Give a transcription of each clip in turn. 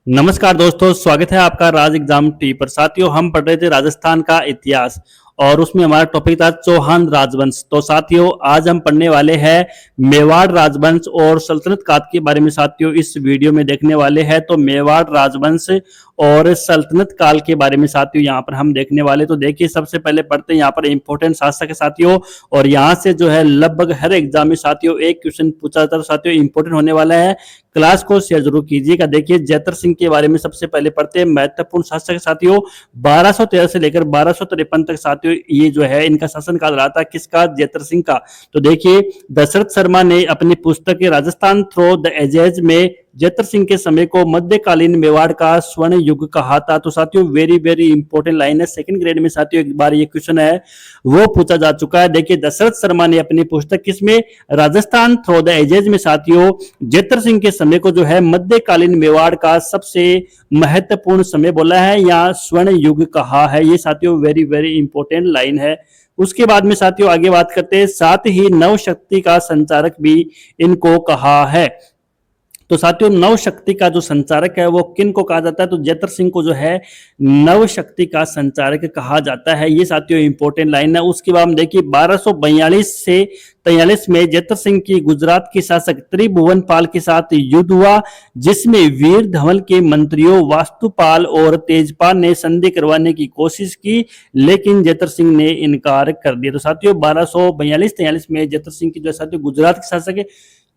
नमस्कार दोस्तों, स्वागत है आपका राज एग्जाम टी पर। साथियों, हम पढ़ रहे थे राजस्थान का इतिहास और उसमें हमारा टॉपिक था चौहान राजवंश। तो साथियों, आज हम पढ़ने वाले हैं मेवाड़ राजवंश और सल्तनत काल के बारे में। साथियों, इस वीडियो में देखने वाले हैं तो मेवाड़ राजवंश और सल्तनत काल के बारे में साथियों यहाँ पर हम देखने वाले। तो देखिए, सबसे पहले पढ़ते हैं यहाँ पर इंपॉर्टेंट शासक है साथियों, और यहाँ से जो है लगभग हर एग्जाम में साथियों एक क्वेश्चन पूछा जाता है। साथियों, इंपॉर्टेंट होने वाला है, क्लास को शेयर जरूर कीजिएगा। देखिए, जैतर सिंह के बारे में सबसे पहले पढ़ते हैं। महत्वपूर्ण शासक साथियों, 1213 से लेकर 1253 तक साथियों ये जो है इनका शासनकाल रहा था। किसका? जैतर सिंह का। तो देखिए, दशरथ शर्मा ने अपनी पुस्तक राजस्थान थ्रो द एजेज में जैतर सिंह के समय को मध्यकालीन मेवाड़ का स्वर्ण युग कहा था। तो साथियों, वेरी वेरी इंपॉर्टेंट लाइन है, सेकंड ग्रेड में साथियों एक बार ये क्वेश्चन है वो पूछा जा चुका है। देखिए, दशरथ शर्मा ने अपनी पुस्तक किसमें? राजस्थान थ्रो द एजेज में साथियों जैतर सिंह के समय को जो है मध्यकालीन मेवाड़ का सबसे महत्वपूर्ण समय बोला है या स्वर्ण युग कहा है। ये साथियों वेरी वेरी इंपॉर्टेंट लाइन है। उसके बाद में साथियों आगे बात करते हैं, साथ ही नव शक्ति का संचारक भी इनको कहा है। तो साथियों, नव शक्ति का जो संचारक है वो किन को कहा जाता है? तो जैतर सिंह को जो है नव शक्ति का संचारक कहा जाता है। ये साथियों इंपॉर्टेंट लाइन है। उसके बाद हम देखिए, 1242 से 43 में जैतर सिंह की गुजरात के शासक त्रिभुवन पाल के साथ युद्ध हुआ, जिसमें वीर धवल के मंत्रियों वास्तुपाल और तेजपाल ने संधि करवाने की कोशिश की, लेकिन जैतर सिंह ने इनकार कर दिया। तो साथियों 1242-43 में जैतर सिंह की जो साथियों गुजरात के शासक है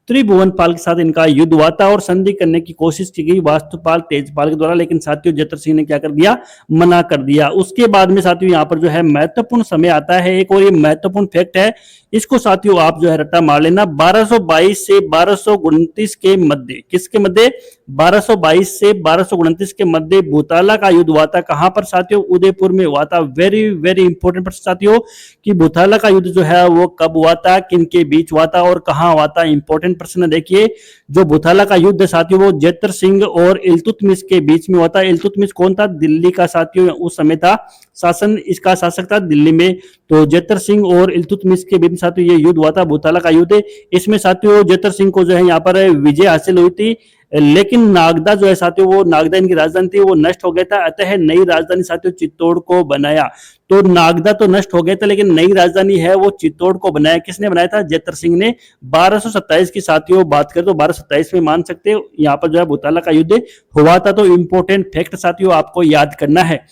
त्रिभुवन पाल के साथ इनका युद्ध हुआ था और संधि करने की कोशिश की गई वास्तुपाल तेजपाल के द्वारा, लेकिन साथियों जैतर सिंह ने क्या कर दिया? मना कर दिया। उसके बाद में साथियों यहाँ पर जो है महत्वपूर्ण समय आता है एक, और ये महत्वपूर्ण फैक्ट है, इसको साथियों आप जो है रट्टा मार लेना। 1222 से 1229 के मध्य, किसके मध्य? 1222 से 1229 के मध्य भूताला का युद्ध हुआ था। कहां पर साथियों? उदयपुर में हुआ था। वेरी वेरी इंपॉर्टेंट प्रश्न साथियों कि भूताला का युद्ध जो है वो कब हुआ था, किन के बीच हुआ था और कहां हुआ था। इंपॉर्टेंट प्रश्न देखिए, जो भूताला का युद्ध साथियों वो जैतर सिंह और इल्तुतमिश के बीच में हुआ था। इल्तुतमिश कौन था? दिल्ली का साथियों उस समय था शासन, इसका शासक था दिल्ली में। तो जैतर सिंह और इल्तुतमिश के बीच साथियों ये युद्ध हुआ था, भूताला का युद्ध। इसमें साथियों जैतर सिंह को जो है यहाँ पर विजय हासिल हुई थी, लेकिन नागदा जो है साथियों वो नागदा इनकी राजधानी थी वो नष्ट हो गया था, अतः नई राजधानी साथियों चित्तौड़ को बनाया। तो नागदा तो नष्ट हो गया था, लेकिन नई राजधानी है वो चित्तौड़ को बनाया। किसने बनाया था? जैतर सिंह ने। 1227 की साथियों बात करें तो 1227 में मान सकते हो यहाँ पर जो है भूताला का युद्ध हुआ था। तो इंपॉर्टेंट फैक्ट साथियों आपको याद करना है।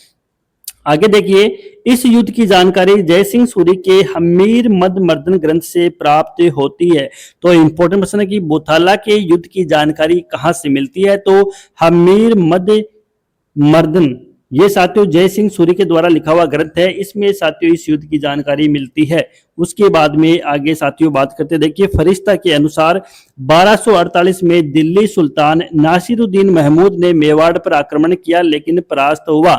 आगे देखिए, इस युद्ध की जानकारी जयसिंह सूरी के हमीर मद मर्दन ग्रंथ से प्राप्त होती है। तो इंपॉर्टेंट प्रश्न है कि भूताला के युद्ध की जानकारी कहां से मिलती है? तो हमीर मद मर्दन, ये साथियों जयसिंह सूरी के द्वारा लिखा हुआ ग्रंथ है, इसमें साथियों इस युद्ध की जानकारी मिलती है। उसके बाद में आगे साथियों बात करते हैं। देखिए, फरिश्ता के अनुसार 1248 में दिल्ली सुल्तान नासिरुद्दीन महमूद ने मेवाड़ पर आक्रमण किया, लेकिन परास्त हुआ।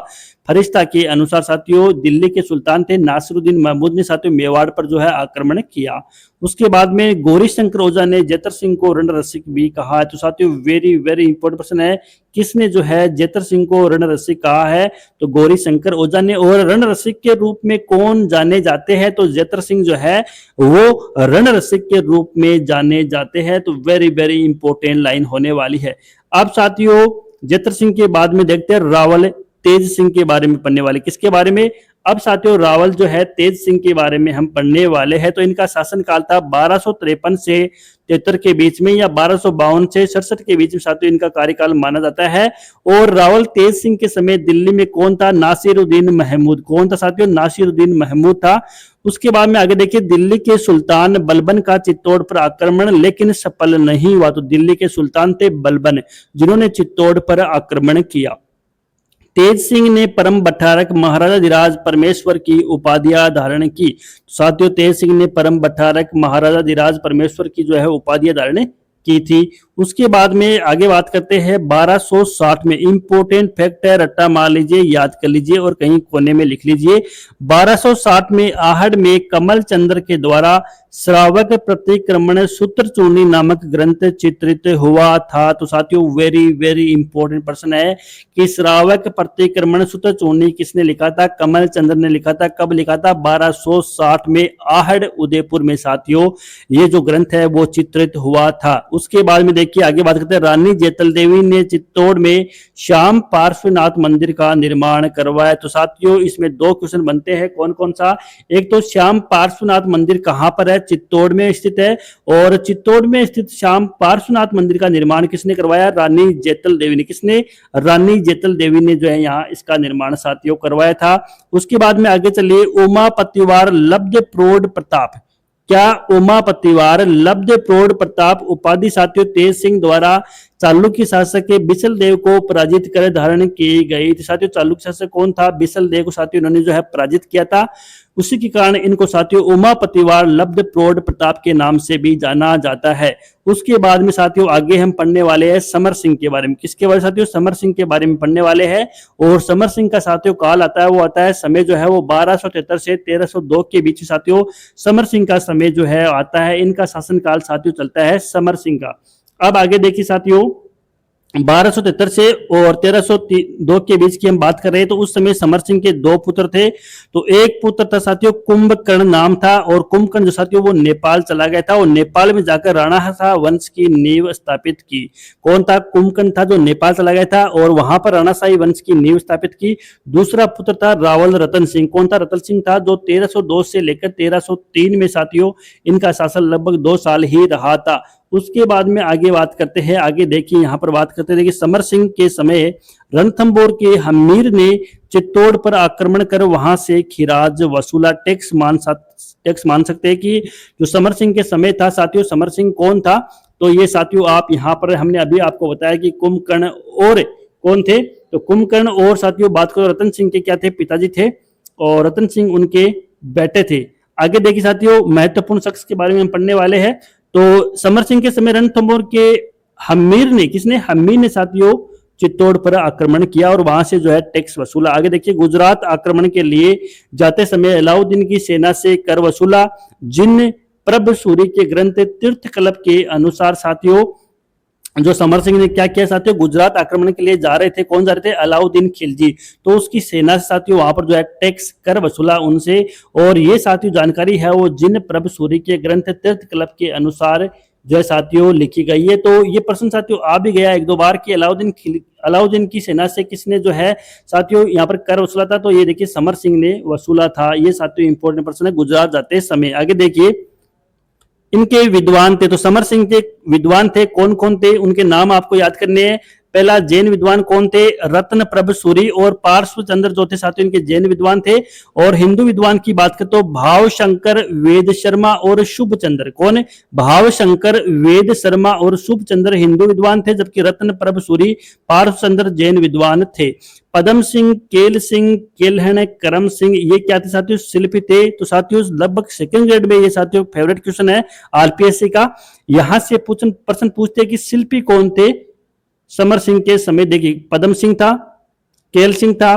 फरिश्ता के अनुसार साथियों दिल्ली के सुल्तान थे नासिरुद्दीन महमूद ने साथियों मेवाड़ पर जो है आक्रमण किया। उसके बाद में गौरी शंकर ओझा ने जैतर सिंह को रणरसिक भी कहा है। तो साथियों वेरी वेरी इंपॉर्टेंट प्रश्न है, किसने जो है जैतर सिंह को रणरसिक कहा है? तो गौरी शंकर ओझा ने। और रणरसिक के रूप में कौन जाने जाते हैं? तो जैतर सिंह जो है वो रणरसिक के रूप में जाने जाते हैं। तो वेरी वेरी इंपॉर्टेंट लाइन होने वाली है। अब साथियों जैतर सिंह के बाद में देखते हैं रावल तेज सिंह के बारे में पढ़ने वाले। किसके बारे में? अब साथियों रावल जो है तेज सिंह के बारे में हम पढ़ने वाले हैं। तो इनका शासनकाल था 1253 से 73 के बीच में, या 1252 से 67 के बीच में साथियों इनका कार्यकाल माना जाता है। और रावल तेज सिंह के समय दिल्ली में कौन था? नासिरुद्दीन महमूद। कौन था साथियों? नासिरुद्दीन महमूद था। उसके बाद में आगे देखिए, दिल्ली के सुल्तान बलबन का चित्तौड़ पर आक्रमण लेकिन सफल नहीं हुआ। तो दिल्ली के सुल्तान थे बलबन, जिन्होंने चित्तौड़ पर आक्रमण किया। तेज सिंह ने परम बठारक महाराजाधिराज परमेश्वर की उपाधियां धारण की। साथियों तेज सिंह ने परम बठारक महाराजाधिराज परमेश्वर की जो है उपाधियां धारण की थी। उसके बाद में आगे बात करते हैं 1260 में। इंपॉर्टेंट फैक्ट है, रट्टा मार लीजिए, याद कर लीजिए और कहीं कोने में लिख लीजिए। 1260 में आहड़ में कमल चंद्र के द्वारा श्रावक प्रतिक्रमण सूत्र चूर्णी नामक ग्रंथ चित्रित हुआ था। तो साथियों वेरी वेरी इंपॉर्टेंट प्रश्न है कि श्रावक प्रतिक्रमण सूत्र चूर्णी किसने लिखा था? कमल चंद्र ने लिखा था। कब लिखा था? 1260 में आहड़ उदयपुर में साथियों ये जो ग्रंथ है वो चित्रित हुआ था। उसके बाद में देखिए देखिए आगे बात करते हैं, रानी जेतल देवी ने चित्तौड़ में श्याम पार्श्वनाथ मंदिर का निर्माण करवाया। तो साथियों इसमें दो क्वेश्चन बनते हैं, कौन कौन सा? एक तो श्याम पार्श्वनाथ मंदिर कहां पर है? चित्तौड़ में स्थित है। और चित्तौड़ में स्थित श्याम पार्श्वनाथ मंदिर का निर्माण किसने करवाया? रानी जेतल देवी ने। किसने? रानी जेतल देवी ने जो है यहाँ इसका निर्माण साथियों करवाया था। उसके बाद में आगे चलिए, उमापतिवार लब्ध प्रौढ़ प्रताप। क्या उमापतिवार लब्ध प्रौढ़ प्रताप उपाधि साथियों तेज सिंह द्वारा चालुक्य शासक के बिसल देव को पराजित कर धारण की गई थी? साथियों चालुक्य शासक कौन था? बिसल देव को साथियों इन्होंने जो है पराजित किया था। उसी के कारण इनको साथियों उमापतिवार लब्ध प्रौढ़ प्रताप के नाम से भी जाना जाता है। उसके बाद में साथियों आगे हम पढ़ने वाले हैं समर सिंह के बारे में। किसके बारे में साथियों? समर सिंह के बारे में पढ़ने वाले हैं। और समर सिंह का साथियों काल आता है, वो आता है समय जो है वो 1273 से 1302 के बीच साथियों समर सिंह का समय जो है आता है। इनका शासनकाल साथियों चलता है समर सिंह का। अब आगे देखिए साथियों, 1273 से और 1302 के बीच की हम बात कर रहे हैं। तो उस समय समर सिंह के दो पुत्र थे। तो एक पुत्र था साथियों कुंभकर्ण नाम था, और कुंभकर्ण जो साथियों वो नेपाल चला गया था और नेपाल में जाकर राणाशाह वंश की नींव स्थापित की। कौन था? कुंभकर्ण था जो नेपाल चला गया था और वहां पर राणाशाही वंश की नींव स्थापित की। दूसरा पुत्र था रावल रतन सिंह। कौन था? रतन सिंह था जो 1302 से लेकर 1303 में साथियों इनका शासन लगभग 2 साल ही रहा था। उसके बाद में आगे बात करते हैं। आगे देखिए यहाँ पर बात करते हैं, देखिए समर सिंह के समय रणथंभौर के हमीर ने चित्तौड़ पर आक्रमण कर वहां से खिराज वसूला। टैक्स मान सकते हैं कि जो समर सिंह के समय था साथियों, समर सिंह कौन था? तो ये साथियों आप यहाँ पर हमने अभी आपको बताया कि कुंभकर्ण और कौन थे? तो कुंभकर्ण और साथियों बात करो रतन सिंह के क्या थे? पिताजी थे, और रतन सिंह उनके बेटे थे। आगे देखिए साथियों महत्वपूर्ण शख्स के बारे में हम पढ़ने वाले हैं। तो समर सिंह के समय रणथंभौर के हमीर ने, किसने? हमीर ने साथियों चित्तौड़ पर आक्रमण किया और वहां से जो है टैक्स वसूला। आगे देखिए, गुजरात आक्रमण के लिए जाते समय अलाउद्दीन की सेना से कर वसूला। जिन प्रभ सूरी के ग्रंथ तीर्थ कल्प के अनुसार साथियों जो समर सिंह ने क्या किया साथियों, गुजरात आक्रमण के लिए जा रहे थे। कौन जा रहे थे? अलाउद्दीन खिलजी। तो उसकी सेना से साथियों वहां पर जो है टैक्स कर वसूला उनसे। और ये साथियों जानकारी है वो जिन प्रभ सूरी के ग्रंथ तीर्थ कल्प के अनुसार जो है साथियों लिखी गई है। तो ये प्रश्न साथियों आ भी गया एक दो बार कि अलाउद्दीन की सेना से किसने जो है साथियों यहाँ पर कर वसूला था? तो ये देखिए समर सिंह ने वसूला था। ये साथियों इंपॉर्टेंट प्रश्न है गुजरात जाते समय। आगे देखिए, इनके विद्वान थे। तो समर सिंह के विद्वान थे, कौन कौन थे? उनके नाम आपको याद करने हैं। पहला जैन विद्वान कौन थे? रत्न प्रभ सूरी और पार्श्व चंद्र जो थे साथियों इनके जैन विद्वान थे। और हिंदू विद्वान की बात करें तो भाव शंकर, वेद शर्मा और शुभ चंद्र। कौन? भाव शंकर, वेद शर्मा और शुभ चंद्र हिंदू विद्वान थे, जबकि रत्न प्रभ सूरी, पार्श्व चंद्र जैन विद्वान थे। पदम सिंह, केल सिंह, केलहन, करम सिंह ये क्या थे साथियों? शिल्पी थे। तो साथियों लगभग सेकंड ग्रेड में ये साथियों फेवरेट क्वेश्चन है आरपीएससी का। यहां से प्रश्न पूछते हैं कि शिल्पी कौन थे समर सिंह के समय। देखिए पदम सिंह था, केल सिंह था,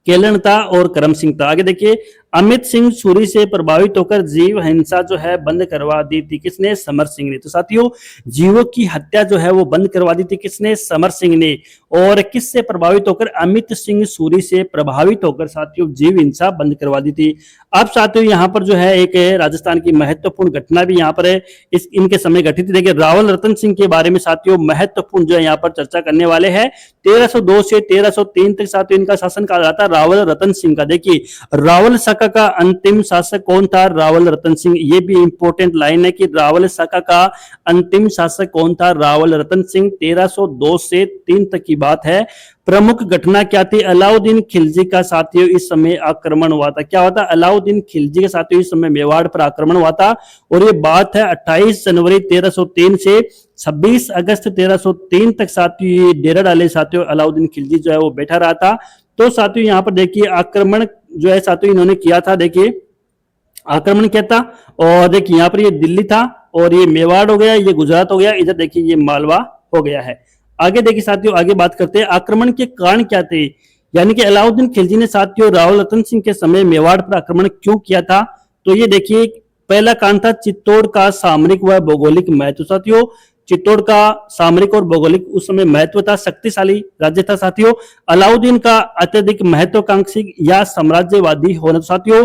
केलन था और करम सिंह था। आगे देखिए, अमित सिंह सूरी से प्रभावित होकर जीव हिंसा जो है बंद करवा दी थी। किसने? समर सिंह ने। तो साथियों जीवों की हत्या जो है वो बंद करवा दी थी। किसने? समर सिंह ने। और किससे प्रभावित होकर? अमित सिंह सूरी से प्रभावित होकर साथियों जीव हिंसा बंद करवा दी थी। अब साथियों यहाँ पर जो है एक राजस्थान की महत्वपूर्ण घटना भी यहाँ पर है, इनके समय घटित थी। देखिए रावल रतन सिंह के बारे में साथियों महत्वपूर्ण जो है यहाँ पर चर्चा करने वाले हैं। 1302 से 1303 तक साथियों इनका शासन काल रहा था रावल रतन सिंह का। देखिए रावल शाखा का अंतिम शासक कौन था? रावल रतन सिंह। ये भी इंपॉर्टेंट लाइन है कि रावल शाखा का अंतिम शासक कौन था? रावल रतन सिंह। 1302 से 3 तक की बात है। प्रमुख घटना क्या थी? अलाउद्दीन खिलजी का साथियों इस समय आक्रमण हुआ था। क्या हुआ था? अलाउद्दीन खिलजी के साथियों इस समय मेवाड़ पर आक्रमण हुआ था। और ये बात है 28 जनवरी 1303 से 26 अगस्त 1303 तक साथियों ये डेरा डाले साथियों अलाउद्दीन खिलजी जो है वो बैठा रहा था। तो साथियों यहाँ पर देखिए आक्रमण जो है साथियों इन्होंने किया था। देखिए आक्रमण क्या था, और देखिए यहाँ पर ये दिल्ली था और ये मेवाड़ हो गया, ये गुजरात हो गया, इधर देखिए ये मालवा हो गया है। आगे देखिए साथियों आगे बात करते हैं आक्रमण के कारण क्या थे, यानी कि अलाउद्दीन खिलजी ने साथियों रावल रतन सिंह के समय मेवाड़ पर आक्रमण क्यों किया था। तो ये देखिए पहला कारण था चित्तौड़ का सामरिक व भौगोलिक महत्व। साथियों चित्तौड़ का सामरिक और भौगोलिक उस समय महत्व था, शक्तिशाली राज्य था। साथियों अलाउद्दीन का अत्यधिक महत्वाकांक्षी या साम्राज्यवादी होना। साथियों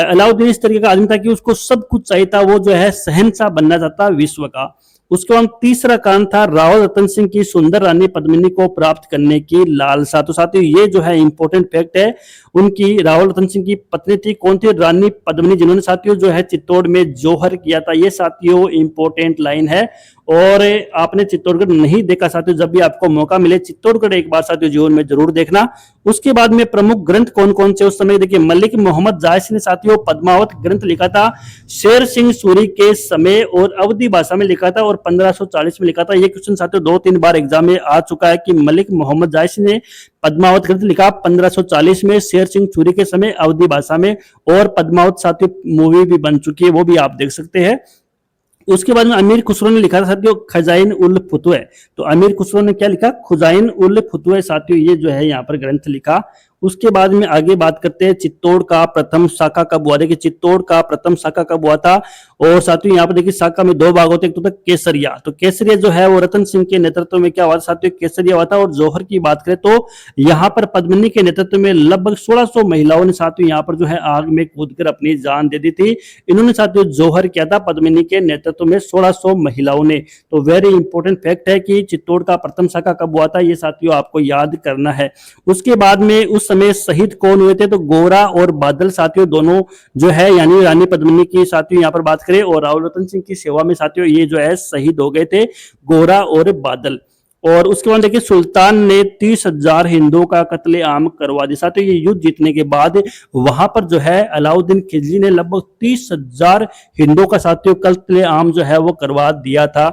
अलाउद्दीन इस तरीके का आदमी था कि उसको सब कुछ चाहिए था, वो जो है शहंशाह बनना चाहता विश्व का। उसके बाद तीसरा कारण था राव रतन सिंह की सुंदर रानी पद्मिनी को प्राप्त करने की लालसा। तो साथियों ये जो है इंपॉर्टेंट फैक्ट है, उनकी राव रतन सिंह की पत्नी थी कौन थी, रानी पद्मिनी, जिन्होंने साथियों जो है चित्तौड़ में जौहर किया था। ये साथियों इंपॉर्टेंट लाइन है। और आपने चित्तौड़गढ़ नहीं देखा साथियों, जब भी आपको मौका मिले चित्तौड़गढ़ एक बार साथियों जीवन में जरूर देखना। उसके बाद में प्रमुख ग्रंथ कौन कौन से उस समय देखिए, मलिक मोहम्मद जायसी ने साथियों पद्मावत ग्रंथ लिखा था शेर सिंह सूरी के समय और अवधी भाषा में लिखा था और 1540 में लिखा था। ये क्वेश्चन साथियों 2-3 बार एग्जाम में आ चुका है कि मलिक मोहम्मद जायसी ने पद्मावत ग्रंथ लिखा 1540 में शेर सिंह सूरी के समय अवधी भाषा में, और पद्मावत साथियों मूवी भी बन चुकी है, वो भी आप देख सकते हैं। उसके बाद में अमीर खुसरो ने लिखा था साथियों खजाइन उल फुतवे। तो अमीर खुसरो ने क्या लिखा, खजाइन उल फुतवे साथियों, ये जो है यहाँ पर ग्रंथ लिखा। उसके बाद में आगे बात करते हैं चित्तौड़ का प्रथम शाखा कब हुआ। देखिए चित्तौड़ का प्रथम शाखा कब हुआ था, और साथियों यहाँ पर देखिए शाखा में 2 भाग होते हैं, एक तो था केसरिया। तो केसरिया जो है वो रतन सिंह के नेतृत्व में क्या हुआ था साथियों, केसरिया हुआ था। और जौहर की बात करें तो यहाँ पर पद्मिनी के नेतृत्व में लगभग 1600 महिलाओं ने साथियों यहाँ पर जो है आग में कूदकर अपनी जान दे दी थी। इन्होंने साथियों जौहर किया था पद्मिनी के नेतृत्व में 1600 महिलाओं ने। तो वेरी इंपॉर्टेंट फैक्ट है कि चित्तौड़ का प्रथम शाखा कब हुआ था, ये साथियों आपको याद करना है। उसके बाद में उस समय शहीद कौन हुए थे, तो गोरा और बादल साथियों दोनों जो है, यानी रानी पद्मिनी की साथियों यहाँ पर बात करें और राव रतन सिंह की सेवा में साथियों ये जो है शहीद हो गए थे, गोरा और बादल। और उसके बाद देखिए सुल्तान ने 30,000 हिंदुओं का कत्लेआम करवा दिया। साथियों ये युद्ध जीतने के बाद वहां पर जो है अलाउद्दीन खिलजी ने लगभग 30,000 हिंदुओं का साथियों कत्लेआम जो है वो करवा दिया था।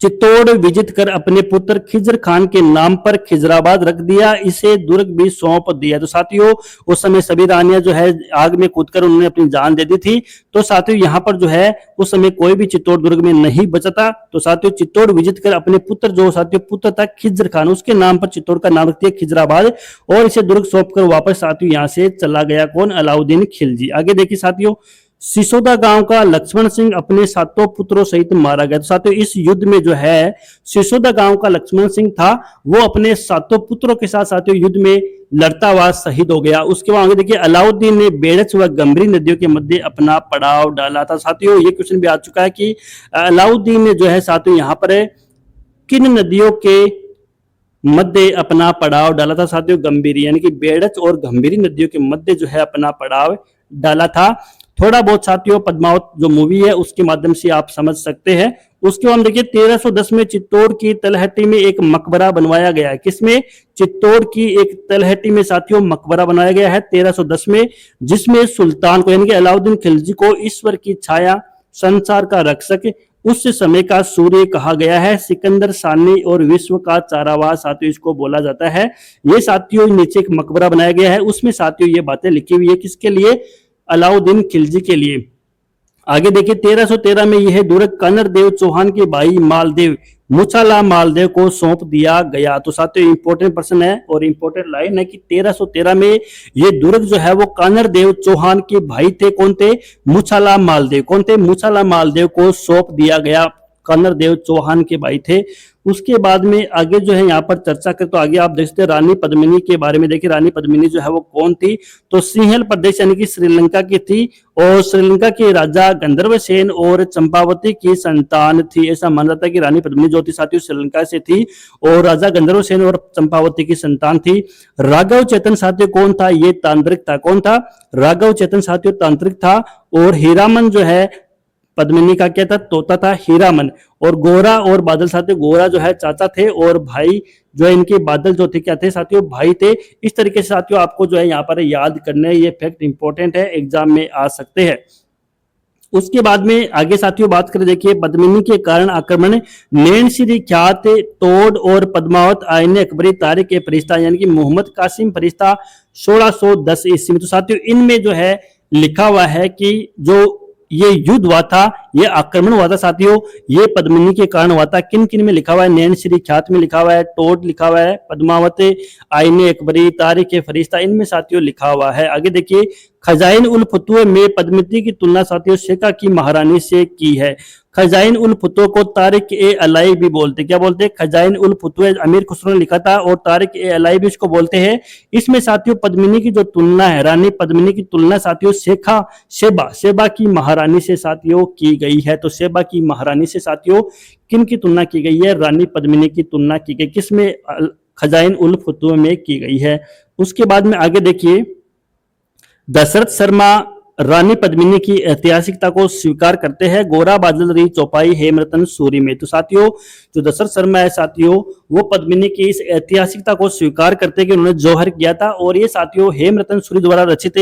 चित्तौड़ विजित कर अपने पुत्र खिजर खान के नाम पर खिजराबाद रख दिया, इसे दुर्ग भी सौंप दिया। तो साथियों उस समय सभी रानियां जो है आग में कूदकर उन्होंने अपनी जान दे दी थी। तो साथियों यहाँ पर जो है उस समय कोई भी चित्तौड़ दुर्ग में नहीं बचा था। तो साथियों चित्तौड़ विजित कर अपने पुत्र, जो साथियों पुत्र था खिजर खान, उसके नाम पर चित्तौड़ का नाम रख दिया खिजराबाद, और इसे दुर्ग सौंप कर वापस साथियों यहाँ से चला गया कौन, अलाउद्दीन खिलजी। आगे देखिए साथियों सिसोदा गांव का लक्ष्मण सिंह अपने 7 पुत्रों सहित मारा गया। तो साथियों इस युद्ध में जो है सिसोदा गांव का लक्ष्मण सिंह था, वो अपने 7 पुत्रों के साथ साथियों युद्ध में लड़ता हुआ शहीद हो गया। उसके बाद आगे देखिए अलाउद्दीन ने बेड़च व गंभीर नदियों के मध्य अपना पड़ाव डाला था। साथियों ये क्वेश्चन भी आ चुका है कि अलाउद्दीन ने जो है साथियों यहाँ पर किन नदियों के मध्य अपना पड़ाव डाला था। साथियों गंभीरी, यानी कि बेड़च और गंभीरी नदियों के मध्य जो है अपना पड़ाव डाला था। थोड़ा बहुत साथियों पद्मावत जो मूवी है उसके माध्यम से आप समझ सकते हैं। उसके बाद देखिए 1310 में चित्तौड़ की तलहटी में एक मकबरा बनवाया गया है। किसमें, चित्तौड़ की एक तलहटी में साथियों मकबरा बनाया गया है 1310 में, जिसमें सुल्तान को यानी कि अलाउद्दीन खिलजी को ईश्वर की छाया, संसार का रक्षक, उस समय का सूर्य कहा गया है, सिकंदर सानी और विश्व का चारावास साथियों इसको बोला जाता है। ये साथियों नीचे एक मकबरा बनाया गया है, उसमें साथियों ये बातें लिखी हुई है, किसके लिए, अलाउद्दीन खिलजी के लिए। आगे देखिए 1313 में यह दुर्ग कन्नर देव चौहान के भाई मालदेव मुछाला मालदेव को सौंप दिया गया। तो साथियों इंपॉर्टेंट प्रश्न है और इंपॉर्टेंट लाइन है कि 1313 में ये दुर्ग जो है वो कन्नर देव चौहान के भाई थे, कौन थे, मुछाला मालदेव। कौन थे, मुछाला मालदेव को सौंप दिया गया, कन्नर देव चौहान के भाई थे। उसके बाद में आगे जो है यहाँ पर चर्चा करें तो आगे आप देखते हैं रानी पद्मिनी के बारे में। देखिए रानी पद्मिनी जो है वो कौन थी, तो सिंहल प्रदेश यानी कि श्रीलंका की थी, और श्रीलंका के राजा गंधर्व सेन और चंपावती की संतान थी। ऐसा माना जाता है कि रानी पद्मिनी जो थी साथियों श्रीलंका से थी और राजा गंधर्व सेन और चंपावती की संतान थी। राघव चेतन साथियों कौन था, ये तांत्रिक था। कौन था, राघव चेतन साथियों तांत्रिक था। और हीरामन जो है पद्मिनी का क्या था, तोता था हीरामन। और गोरा और बादल साथियों, गोरा जो है चाचा थे और भाई जो है इनके बादल जो थे क्या थे साथियों, भाई थे। इस तरीके से साथियों आपको जो है यहाँ पर याद करने, ये फैक्ट इंपॉर्टेंट है, एग्जाम में आ सकते हैं। उसके बाद में आगे साथियों बात करें, देखिए पद्मिनी के कारण आक्रमण नैनश्री ख्यात तोड़ और पद्मावत आईने अकबरी तारिक ए फरिश्ता यानी कि मोहम्मद कासिम फरिश्ता 1610 ईस्वी में। तो साथियों इनमें जो है लिखा हुआ है कि जो ये युद्ध हुआ था, ये आक्रमण हुआ था साथियों, ये पद्मिनी के कारण हुआ था। किन किन में लिखा हुआ है, नैनश्री ख्यात में लिखा हुआ है, टोड लिखा हुआ है, पद्मावत आईने अकबरी तारिक ए फरिश्ता इनमें साथियों लिखा हुआ है। आगे देखिए खजाइन उल फतवे में पद्मिनी की तुलना साथियों शेखा की महारानी से की है। खजाइन उल फतवे को तारिक ए अलाई भी बोलते, क्या बोलते हैं, खजाइन उल फतवे अमीर खुसरो ने लिखा था और तारिक ए अलाई भी इसको बोलते हैं। इसमें साथियों पद्मिनी की जो तुलना है, रानी पद्मिनी की तुलना साथियों शेखा शेबा की महारानी से साथियों की गई है? तो शैबा की महारानी से साथियों किन की तुलना की गई है? रानी पद्मिनी की तुलना की गई। किसमें? खजाइन उल फतूह में की गई है। उसके बाद में आगे देखिए, दशरथ शर्मा रानी पद्मिनी की ऐतिहासिकता को स्वीकार करते हैं। गोरा बादल रही चौपाई हेमरतन सूरी में। तो साथियों जो दशरथ शर्मा है साथियों, वो पद्मिनी की इस ऐतिहासिकता को स्वीकार करते हैं कि उन्होंने जौहर किया था, और ये साथियों हेमरतन सूरी द्वारा रचित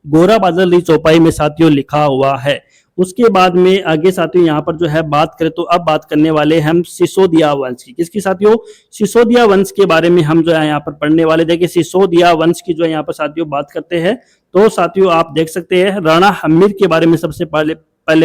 गोरा बादल रही चौपाई में साथियों लिखा हुआ है। उसके बाद में आगे साथियों यहाँ पर जो है बात करें तो अब बात करने वाले हम सिसोदिया वंश की। किसकी साथियों? सिसोदिया वंश के बारे में हम जो है यहाँ पर पढ़ने वाले। देखिए सिसोदिया वंश की जो है यहाँ पर साथियों बात करते हैं तो साथियों आप देख सकते हैं राणा हम्मीर के बारे में सबसे पहले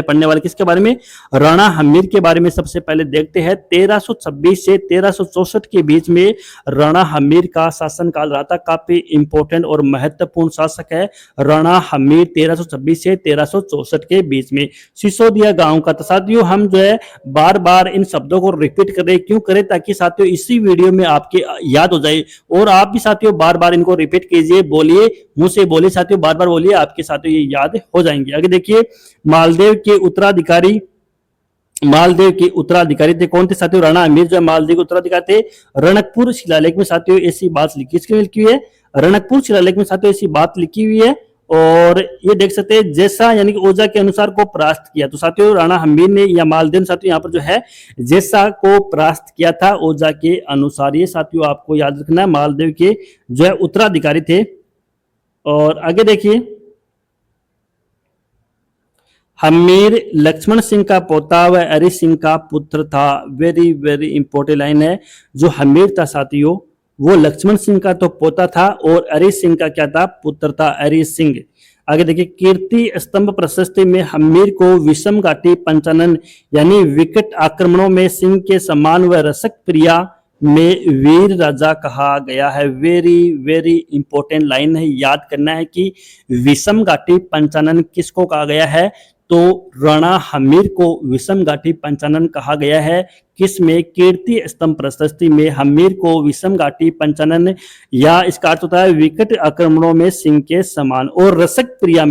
पढ़ने वाले। किसके बारे में? राणा हम्मीर के बारे में सबसे पहले देखते हैं। 1326 से 1364 के बीच में राणा हम्मीर का शासनकाल रहा था। काफी इंपॉर्टेंट और महत्वपूर्ण शासक है राणा हम्मीर, 1326 से 1364 के बीच में। सिसोदिया गांव का। तो साथियों हम जो है बार बार इन शब्दों को रिपीट करें, क्यों करें? ताकि साथियों इसी वीडियो में आपके याद हो जाए, और आप भी साथियों बार बार इनको रिपीट कीजिए, बोलिए, मुंह से बोलिए साथियों, बार बार बोलिए, आपके साथियों ये याद हो जाएंगे। आगे देखिए, मालदेव के उत्तराधिकारी थे। कौन थे साथियों? राणा हम्मीर जो है मालदेव के उत्तराधिकारी थे। रणकपुर शिलालेख में साथियों ऐसी बात लिखी, इसके लिखी हुई है रणकपुर शिलालेख में साथियों ऐसी बात लिखी हुई है। और ये देख सकते हैं जैसा यानी कि ओझा के अनुसार को परास्त किया। तो साथियों राणा हम्मीर ने या मालदेव साथियों यहाँ पर जो है जैसा को परास्त किया था ओझा के अनुसार। ये साथियों आपको याद रखना है, मालदेव के जो है उत्तराधिकारी थे। और आगे देखिए, हम्मीर लक्ष्मण सिंह का पोता व हरि सिंह का पुत्र था। वेरी वेरी इंपॉर्टेंट लाइन है। जो हम्मीर था साथियों वो लक्ष्मण सिंह का तो पोता था और हरि सिंह का क्या था? पुत्र था, हरि सिंह। आगे देखिए, कीर्ति स्तंभ प्रशस्ति में हम्मीर को विषम घाटी पंचानन यानी विकट आक्रमणों में सिंह के समान व रसक प्रिया में वीर राजा कहा गया है। वेरी वेरी इंपॉर्टेंट लाइन है, याद करना है कि विषम घाटी पंचानन किसको कहा गया है? तो राणा हम्मीर को विषम घाटी पंचानन कहा गया है। किसमें? कीर्ति स्तंभ प्रशस्ति में हम्मीर को विषम घाटी पंचानन, या इसका अर्थ होता है विकट आक्रमणों में सिंह के समान। और रसिक प्रिया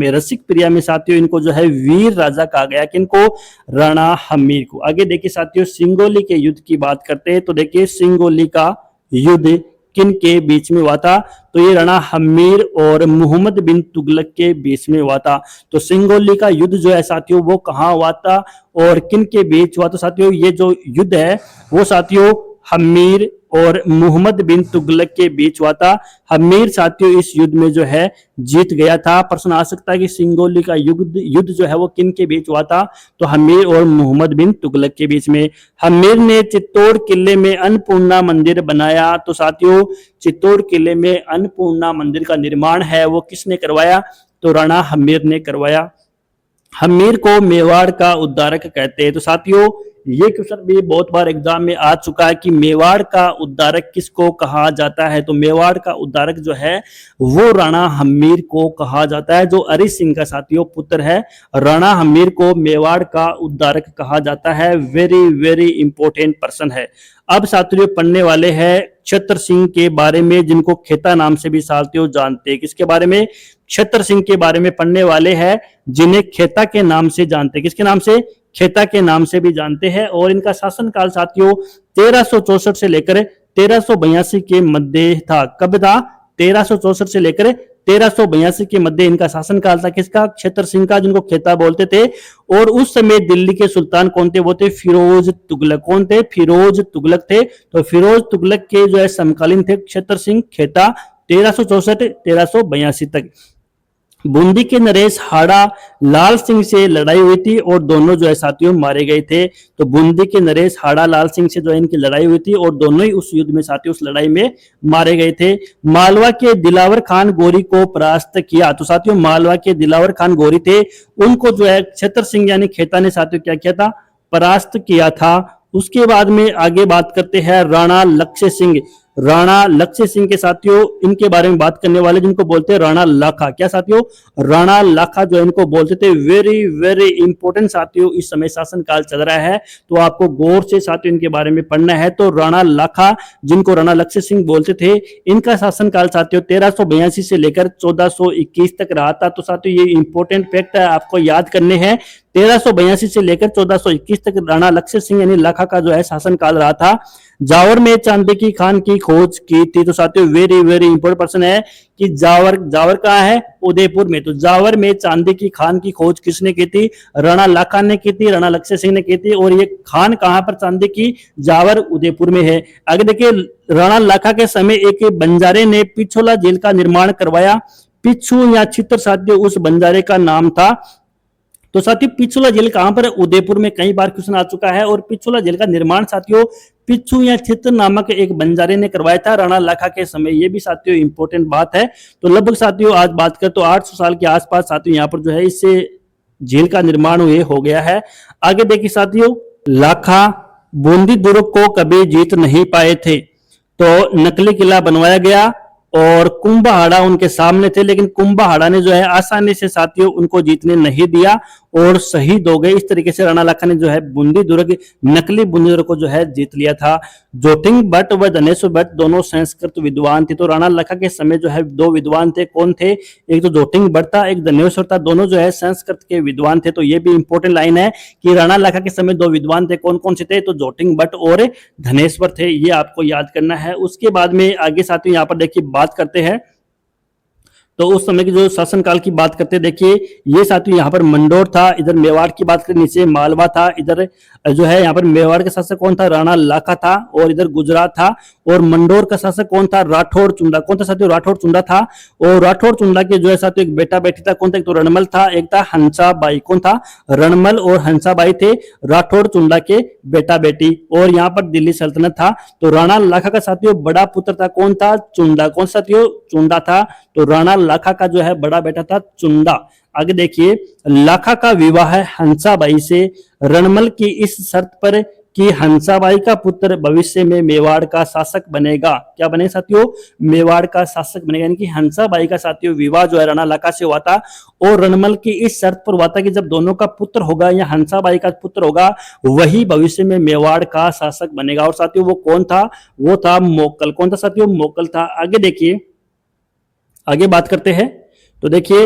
में साथियों इनको जो है वीर राजा कहा गया। किनको? राणा हम्मीर को। आगे देखिए साथियों, सिंगोली के युद्ध की बात करते हैं। तो देखिए सिंगोली का युद्ध किन के बीच में हुआ था? तो ये राणा हम्मीर और मोहम्मद बिन तुगलक के बीच में हुआ था। तो सिंगोली का युद्ध जो है साथियों वो कहाँ हुआ था और किन के बीच हुआ? तो साथियों ये जो युद्ध है वो साथियों हम्मीर और मोहम्मद बिन तुगलक के बीच हुआ था। हम्मीर साथियों इस युद्ध में जो है जीत गया था। प्रश्न आ सकता है कि सिंगोली का युद्ध जो है वो किन के बीच हुआ था? तो हम्मीर और मोहम्मद बिन तुगलक के बीच में। हम्मीर ने चित्तौड़ किले में अन्नपूर्णा मंदिर बनाया। तो साथियों चित्तौड़ किले में अन्नपूर्णा मंदिर का निर्माण है वो किसने करवाया? तो राणा हम्मीर ने करवाया। हम्मीर को मेवाड़ का उद्धारक कहते हैं। तो साथियों ये क्वेश्चन भी बहुत बार एग्जाम में आ चुका है कि मेवाड़ का उद्धारक किसको कहा जाता है? तो मेवाड़ का उद्धारक जो है वो राणा हम्मीर को कहा जाता है, जो हरि सिंह का साथियों पुत्र है। राणा हम्मीर को मेवाड़ का उद्धारक कहा जाता है। वेरी वेरी इंपॉर्टेंट पर्सन है। अब साथियों पढ़ने वाले हैं छत्र सिंह के बारे में, जिनको खेता नाम से भी साथियों जानते हैं। किसके बारे में? छत्र सिंह के बारे में पढ़ने वाले हैं, जिन्हें खेता के नाम से जानते हैं। किसके नाम से? खेता के नाम से भी जानते हैं। और इनका शासनकाल साथियों 1364 से लेकर 1382 के मध्य था। कब था? 1364 से लेकर 1382 के मध्य इनका शासनकाल था। किसका? छत्र सिंह का, जिनको खेता बोलते थे। और उस समय दिल्ली के सुल्तान कौन थे? वो थे फिरोज तुगलक। कौन थे? फिरोज तुगलक थे। तो फिरोज तुगलक के जो है समकालीन थे छत्र सिंह खेता 1364 1382 तक। बूंदी के नरेश हाड़ा लाल सिंह से लड़ाई हुई थी और दोनों जो है साथियों मारे गए थे। तो बूंदी के नरेश हाड़ा लाल सिंह से जो है इनकी लड़ाई हुई थी और दोनों ही उस युद्ध में साथियों उस लड़ाई में मारे गए थे। मालवा के दिलावर खान गोरी को परास्त किया। तो साथियों मालवा के दिलावर खान गोरी थे, उनको जो है छत्र सिंह यानी खेता ने साथियों क्या किया था? परास्त किया था। उसके बाद में आगे बात करते हैं राणा लक्ष्य सिंह। राणा लक्ष्य सिंह के साथियों इनके बारे में बात करने वाले, जिनको बोलते हैं राणा लाखा। क्या साथियों? राणा लाखा जो इनको बोलते थे। वेरी वेरी इंपॉर्टेंट साथियों इस समय शासनकाल चल रहा है, तो आपको गौर से साथियों इनके बारे में पढ़ना है। तो राणा लाखा, जिनको राणा लक्ष्य सिंह बोलते थे, इनका शासनकाल साथियों 1382 से लेकर 1421 तक रहा था। तो साथियों ये इंपॉर्टेंट फैक्ट है, आपको याद करने हैं। 1382 से लेकर 1421 तक राणा लक्ष्य सिंह यानी लाखा का जो है शासनकाल रहा था। जावर में चांदी की खान की खोज की थी। तो साथियों वेरी वेरी इंपॉर्टेंट पर्सन है कि जावर जावर कहाँ है, उदयपुर में। तो जावर में चांदी की खान की खोज किसने की थी, राणा लाखा ने की थी, राणा लक्ष्य सिंह ने की थी। और ये खान कहां पर चांदी की, जावर उदयपुर में है। आगे देखिए, राणा लाखा के समय एक बंजारे ने पिछोला जेल का निर्माण करवाया। पिछू या छित्र साथियों उस बंजारे का नाम था। तो साथियों पिछोला जेल कहां पर है, उदयपुर में। कई बार क्वेश्चन आ चुका है। और पिछोला जेल का निर्माण साथियों पिछू या छित्र नामक एक बंजारे ने करवाया था राणा लाखा के समय। ये भी साथियों इंपॉर्टेंट बात है। तो लगभग साथियों आज बात करें तो 800 साल के आसपास साथियों यहाँ पर जो है इससे झील का निर्माण हुए हो गया है। आगे देखिए साथियों, लाखा बूंदी दुर्ग को कभी जीत नहीं पाए थे। तो नकली किला बनवाया गया और कुंभहाड़ा उनके सामने थे, लेकिन कुंभहाड़ा ने जो है आसानी से साथियों उनको जीतने नहीं दिया और शहीद हो गए। इस तरीके से राणा लाखा ने जो है बूंदी दुर्ग, नकली बूंदी दुर्ग को जो है जीत लिया था। जोटिंग भट्ट व धनेश्वर भट्ट दोनों संस्कृत विद्वान थे। तो राणा लाखा के समय जो है दो विद्वान थे। कौन थे, एक तो जोटिंग भट्ट था, एक धनेश्वर था। दोनों जो है संस्कृत के विद्वान थे। तो ये भी इंपॉर्टेंट लाइन है कि राणा लाखा के समय दो विद्वान थे। कौन कौन से थे, तो जोटिंग भट्ट और धनेश्वर थे। ये आपको याद करना है। उसके बाद में आगे साथियों यहाँ पर देखिए बात करते हैं। तो उस समय की जो शासनकाल की बात करते हैं, देखिए ये साथियों यहाँ पर मंडोर था। इधर मेवाड़ की बात करें, नीचे मालवा था। इधर जो है यहाँ पर मेवाड़ का शासक कौन था, राणा लाखा था। और इधर गुजरात था। और मंडोर का शासक कौन था, राठौड़ चुंडा। कौन था साथियों, राठौड़ चुंडा था। और राठौड़ चुंडा के जो है साथियों एक बेटा बेटी था। कौन था, एक तो रणमल था, एक था हंसाबाई। कौन था, रणमल और हंसाबाई थे राठौड़ चुंडा के बेटा बेटी। और यहाँ पर दिल्ली सल्तनत था। तो राणा लाखा का साथियों बड़ा पुत्र था। कौन था, चुंडा। कौन साथियों, चुंडा था। तो राणा लाखा का जो है बड़ा बेटा था चुंडा। आगे देखिए, लाखा का विवाह है हंसाबाई से रणमल की इस शर्त पर कि हंसाबाई का पुत्र भविष्य में मेवाड़ का शासक बनेगा। क्या बने साथियों, मेवाड़ का शासक बनेगा। यानी कि हंसाबाई का साथियों विवाह जो है राणा लाखा से हुआ था और रणमल की इस शर्त पर हुआ था कि जब दोनों का पुत्र होगा या हंसाबाई का पुत्र होगा वही भविष्य में मेवाड़ का शासक बनेगा। और साथियों वो कौन था, वो था मोक्कल। कौन था साथियों, मोक्कल था। आगे देखिए, आगे बात करते हैं। तो देखिए,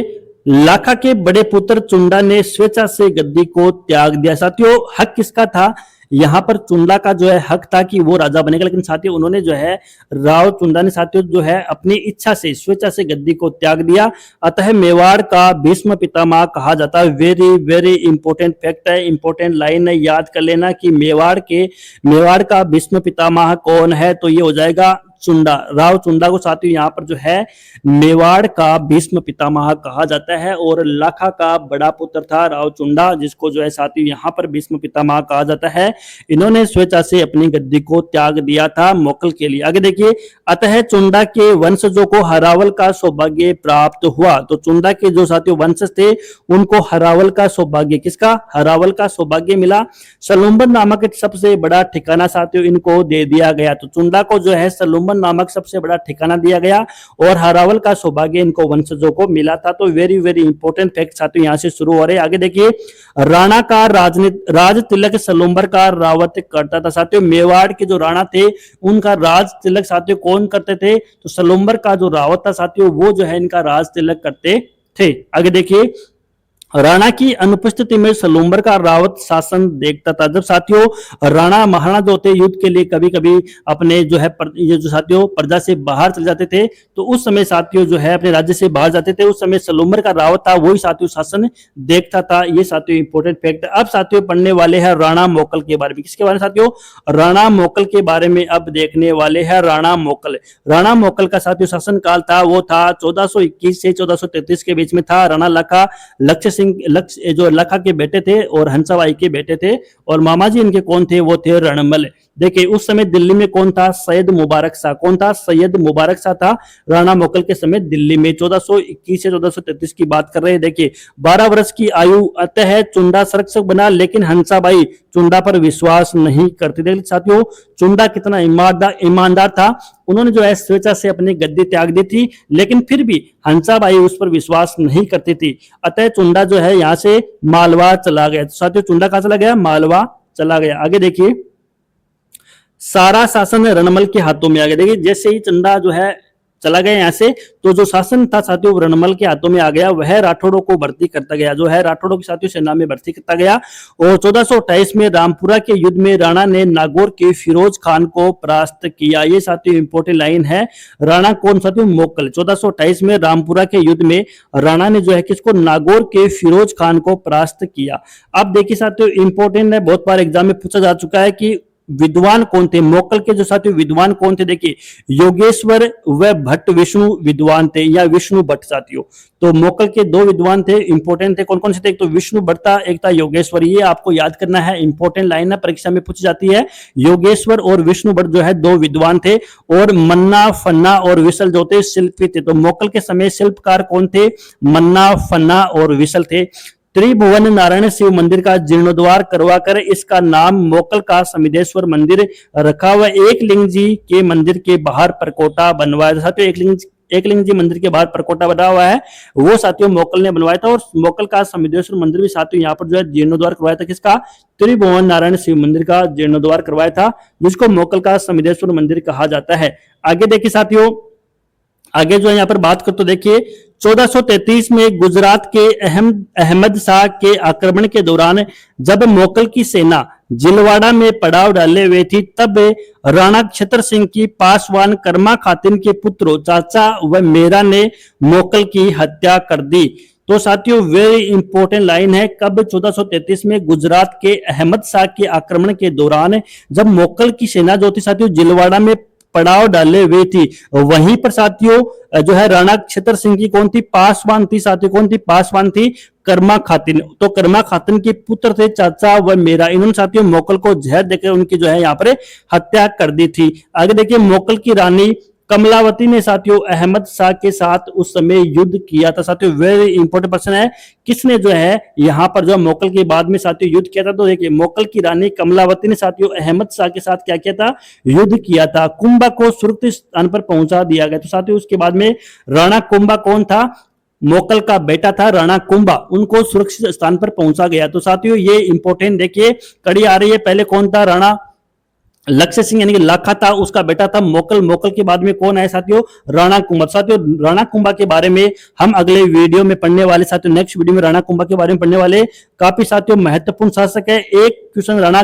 लाखा के बड़े पुत्र चुंडा ने स्वेच्छा से गद्दी को त्याग दिया। साथियों हक किसका था, यहां पर चुंडा का जो है हक था कि वो राजा बनेगा, लेकिन साथियों उन्होंने जो है राव चुंडा ने साथियों जो है अपनी इच्छा से स्वेच्छा से गद्दी को त्याग दिया। अतः मेवाड़ का भीष्म पितामह कहा जाता है। वेरी वेरी इंपॉर्टेंट फैक्ट है, इंपॉर्टेंट लाइन है, याद कर लेना कि मेवाड़ का भीष्म पितामह कौन है, तो ये हो जाएगा चुंडा। राव चुंडा को साथियों यहाँ पर जो है मेवाड़ का भीष्म पितामह कहा जाता है। और लाखा का बड़ा पुत्र था राव चुंडा, जिसको जो है साथियों यहाँ पर भीष्म पितामह कहा जाता है। इन्होंने स्वेच्छा से अपनी गद्दी को त्याग दिया था मोक्कल के लिए। आगे देखिए, अतः चुंडा के वंशजों को हरावल का सौभाग्य प्राप्त हुआ। तो चुंडा के जो साथियों वंशज थे उनको हरावल का सौभाग्य, किसका, हरावल का सौभाग्य मिला। सलूम्बन नामक सबसे बड़ा ठिकाना साथियों इनको दे दिया गया। तो चुंडा को जो है सलूम्बन नामक सबसे बड़ा ठिकाना दिया गया और हरावल का सौभाग्य इनको वंशजों को मिला था। तो वेरी वेरी इंपॉर्टेंट फैक्ट साथियों यहां से शुरू हो रहे हैं। आगे देखिए, राणा का राज तिलक सलूम्बर का रावत करता था। साथियों मेवाड़ के जो राणा थे उनका राज तिलक साथियों कौन करते थे, तो सलूम्बर का जो रावत था साथियों वो जो है इनका राज तिलक करते थे। आगे देखिए, राणा की अनुपस्थिति में सलूम्बर का रावत शासन देखता था। जब साथियों राणा महाराणा जो थे युद्ध के लिए कभी कभी अपने जो है ये जो साथियों प्रजा से बाहर चले जाते थे, तो उस समय साथियों जो है अपने राज्य से बाहर जाते थे, उस समय सलूम्बर का रावत था वही साथियों शासन देखता था। ये साथियों इंपोर्टेंट फैक्ट। अब साथियों पढ़ने वाले हैं राणा मोक्कल के बारे में। किसके बारे में साथियों, राणा मोक्कल के बारे में अब देखने वाले हैं। राणा मोक्कल, राणा मोक्कल का साथियों शासन काल था वो था 1421 से 1433 के बीच में था। राणा लाखा लक्ष्य सिंह जो लाखा के बेटे थे और हंसाबाई के बेटे थे। और मामा जी इनके कौन थे, वो थे रणमल। देखिए उस समय दिल्ली में कौन था, सैयद मुबारक शाह। कौन था, सैयद मुबारक शाह था राणा मोक्कल के समय दिल्ली में। 1421 से 1433 की बात कर रहे हैं। देखिए 12 वर्ष की आयु, अतः चुंडा संरक्षक बना, लेकिन हंसाबाई चुंडा पर विश्वास नहीं करती थी। साथियों चुंडा कितना ईमानदार था, उन्होंने जो है स्वेच्छा से अपनी गद्दी त्याग दी थी, लेकिन फिर भी हंसाबाई उस पर विश्वास नहीं करती थी। अतः चुंडा जो है यहां से मालवा चला गया। तो साथियों चुंडा कहां चला गया, मालवा चला गया। आगे देखिए, सारा शासन रणमल के हाथों में आ गया। देखिए जैसे ही चुंडा जो है चला गया यहाँ से, तो जो शासन था साथियों वो रणमल के हाथों में आ गया, वह राठौड़ों को भर्ती करता गया, जो है राठौड़ों की साथियों सेना में भर्ती करता गया। और 1428 में रामपुरा के युद्ध में राणा ने नागौर के फिरोज खान को परास्त किया। ये साथियों इंपोर्टेंट लाइन है, राणा कौन साथियों, मोकल। 1428 में रामपुरा के युद्ध में राणा ने जो है किसको, नागौर के फिरोज खान को परास्त किया। अब देखिए साथियों इंपोर्टेंट है, बहुत बार एग्जाम में पूछा जा चुका है कि विद्वान कौन थे, मोकल के जो साथियों विद्वान कौन थे। देखिए योगेश्वर व भट्ट विष्णु विद्वान थे, या विष्णु भट्ट साथियों। तो मोकल के दो विद्वान थे, इंपोर्टेंट थे, कौन कौन से थे, एक तो विष्णु भट्ट था, एक था योगेश्वर। ये आपको याद करना है, इंपोर्टेंट लाइन है, परीक्षा में पूछी जाती है। योगेश्वर और विष्णु भट्ट जो है दो विद्वान थे। और मन्ना फन्ना और विसल जो थे शिल्पी थे। तो मोकल के समय शिल्पकार कौन थे, मन्ना फन्ना और विसल थे। त्रिभुवन नारायण शिव मंदिर का जीर्णोद्धार करवाकर इसका नाम मोकल का समिदेश्वर मंदिर रखा हुआ। एकलिंग जी के मंदिर के बाहर परकोटा बनवाया। साथियों एकलिंग जी मंदिर के बाहर परकोटा बना हुआ है, वो साथियों मोकल ने बनवाया था। और मोकल का समिदेश्वर मंदिर भी साथियों यहाँ पर जो है जीर्णोद्धार करवाया था, किसका, त्रिभुवन नारायण शिव मंदिर का जीर्णोद्धार करवाया था, जिसको मोकल का समिदेश्वर मंदिर कहा जाता है। आगे देखिए साथियों, आगे जो है यहाँ पर बात कर तो देखिए 1433 में गुजरात के अहमद शाह के आक्रमण के दौरान जब मोकल की सेना जिलवाड़ा में पड़ाव डाले हुए थी, तब राणा छतर सिंह की पासवान कर्मा खातिन के पुत्र चाचा व मेरा ने मोकल की हत्या कर दी। तो साथियों वेरी इंपॉर्टेंट लाइन है, कब, 1433 में गुजरात के अहमद शाह के आक्रमण के दौरान जब मोकल की सेना जो थी साथियों जिलवाड़ा में पड़ाव डाले हुए थी, वहीं पर साथियों जो है राणा छतर सिंह की कौन थी, पासवान थी साथियों, कौन थी, पासवान थी कर्मा खातिन। तो कर्मा खातिन के पुत्र थे चाचा व मेरा, इन्होंने साथियों मोकल को जहर देकर उनकी जो है यहाँ पर हत्या कर दी थी। आगे देखिए मोकल की रानी कमलावती ने साथियों अहमद शाह के साथ उस समय युद्ध किया था। साथियों वेरी इंपॉर्टेंट पर्सन है, किसने जो है यहाँ पर जो मोकल के बाद में साथियों युद्ध किया था। तो देखिए मोकल की रानी कमलावती ने साथियों अहमद शाह के साथ क्या किया था, युद्ध किया था। कुंभा को सुरक्षित स्थान पर पहुंचा दिया गया। तो साथियों उसके बाद में राणा कुंभा कौन था, मोकल का बेटा था राणा कुंभा, उनको सुरक्षित स्थान पर पहुंचा गया। तो साथियों ये इंपॉर्टेंट देखिए कड़ी आ रही है, पहले कौन था, राणा लक्ष्य सिंह यानी कि लाखा था, उसका बेटा था मोकल। मोकल के बाद में कौन है साथियों, राणा कुंभा। साथियों राणा कुंभा के बारे में हम अगले वीडियो में पढ़ने वाले, साथियों नेक्स्ट वीडियो में राणा कुंभा के बारे में पढ़ने वाले। काफी साथियों महत्वपूर्ण शासक है, एक क्वेश्चन राणा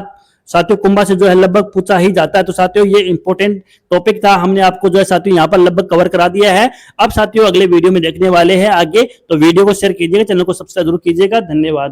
साथियों कुंभा से जो है लगभग पूछा ही जाता है। तो साथियों ये इंपॉर्टेंट टॉपिक था, हमने आपको जो है साथियों यहाँ पर लगभग कवर करा दिया है। अब साथियों अगले वीडियो में देखने वाले हैं आगे, तो वीडियो को शेयर कीजिएगा, चैनल को सब्सक्राइब जरूर कीजिएगा। धन्यवाद।